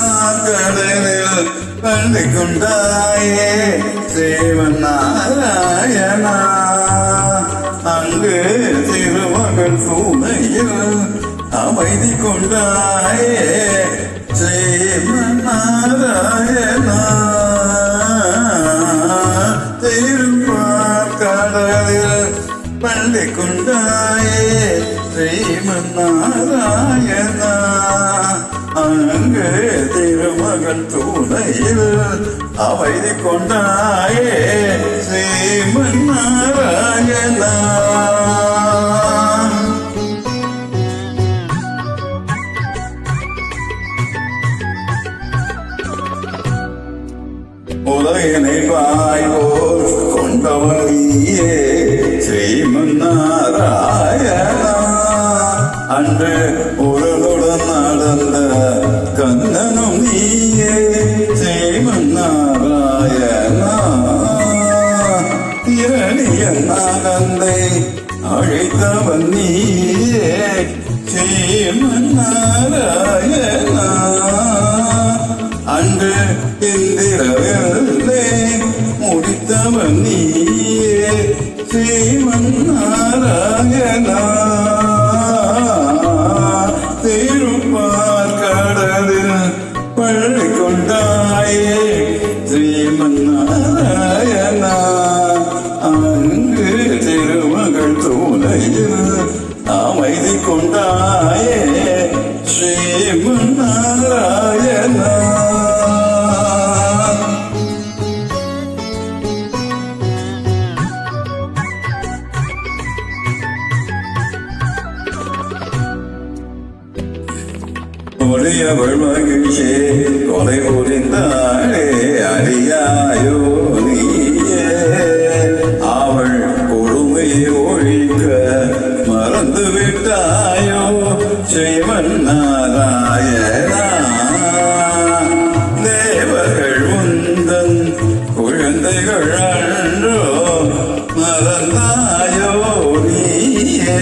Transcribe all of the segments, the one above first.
திருமாக்கடலில் கண்டு கொண்டாயே சேவன் நாராயணா, அங்கு திருமகள் சூனையில் அமைதி கொண்டாயே சேவன் நாராயணா. திருமாக்கடலில் கண்டு கொண்டாயே சேவன் நாராயணா, அங்கு திருமகன் துணையில் அமைதி கொண்டாயே ஸ்ரீமன் நாராயணா. உலகினை வாய்வோர் கொண்டவன் நீயே ஸ்ரீமன் நாராயணா, அன்று உடலுடன் நடந்த கந்தனும் நீயே ஸ்ரீமன் நாராயணா. இரணியன் நாகந்தை அழைத்தவன் நீயே ஸ்ரீமன் நாராயணா, அன்று இந்திரவில்லை முடித்தவன் நீயே ஸ்ரீமன் நாராயணா. திருப்பார்கடலில் பள்ளி கொண்டாயே ஸ்ரீமன் நாராயணா, அங்கு திருமகள் துணையில் அமைதி கொண்டாயே ஸ்ரீமன் நாராயணா. கொடியவள் மகிழ்ச்சி கொலை புரிந்தாளே அறியாயோ நீயே, அவள் கொடுமையை ஒழிக்க மறந்து விட்டாயோ ஸ்ரீமன் நாராயணா. தேவர்கள் உந்தன் குழந்தைகள் அன்றோ மறந்தாயோ நீயே,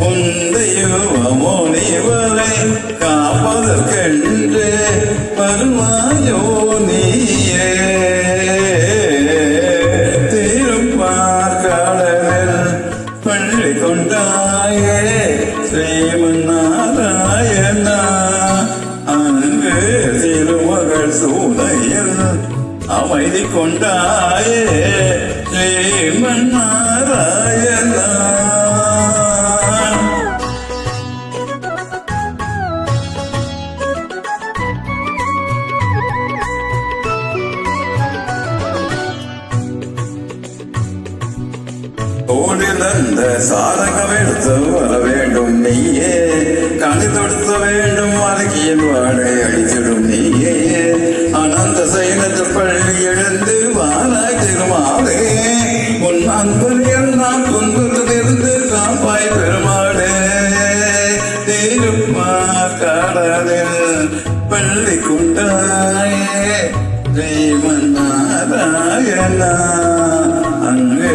உந்தையோ அமோனிவரை காப்பதற்கென்று வருவாயோ நீயே. திருப்பார்கடலில் பள்ளி கொண்டாயே ஸ்ரீமன் நாராயணா, அங்கு திருமகள் சூனையில் அமைதி கொண்டாயே ஸ்ரீமன் நாராயணா. ஓடிலந்த சாரகம் எடுத்து வர வேண்டும் நீயே, கணி தொடுத்த வேண்டும் அழகியின் வாழை அழிச்சிடும் நீயே, அனந்த சைனத்தில் பள்ளி எழுந்து வாராய் திருமாலே, உன் அன்பன் எல்லாம் துன்பத்திலிருந்து காப்பாய் பெருமாளே. திருப்பார்கடலில் பள்ளி கொண்டாயே ஸ்ரீமன் நாராயணா, அங்கே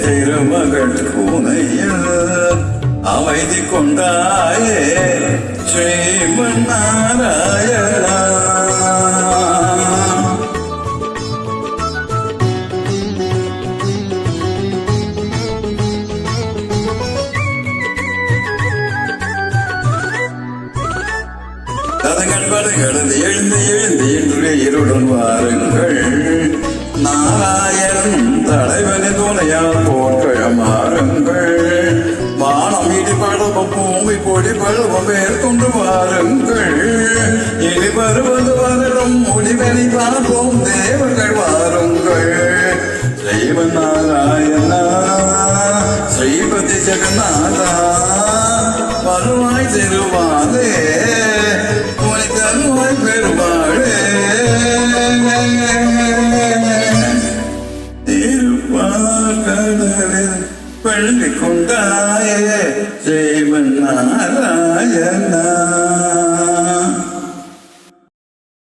திருமகள் பூனையில் அமைதி கொண்டாயே ஸ்ரீமன் நாராயணா. ததங்கள் படுகிறது எழுந்து எழுந்து இன்று இருடன் வாருங்கள், நாராயணன் தலைவனை துணையால் போர்க்கிழமாறுங்கள், வானம் இடி பழுவம் பூமி பொடி பழுவம் மேற்கொண்டு வாருங்கள், இனி வருவது வருடம் முடிவெளி பார்ப்போம் தேவர்கள் வாருங்கள். ஸ்ரீமன் நாராயணா ஸ்ரீபதி ஜெகநாதா வருவாய் திருவாதே உனை தருவாய் பெருமாளே. திருப்பார்கடலில் பள்ளி கொண்டாயே ஸ்ரீமன் நாராயணா.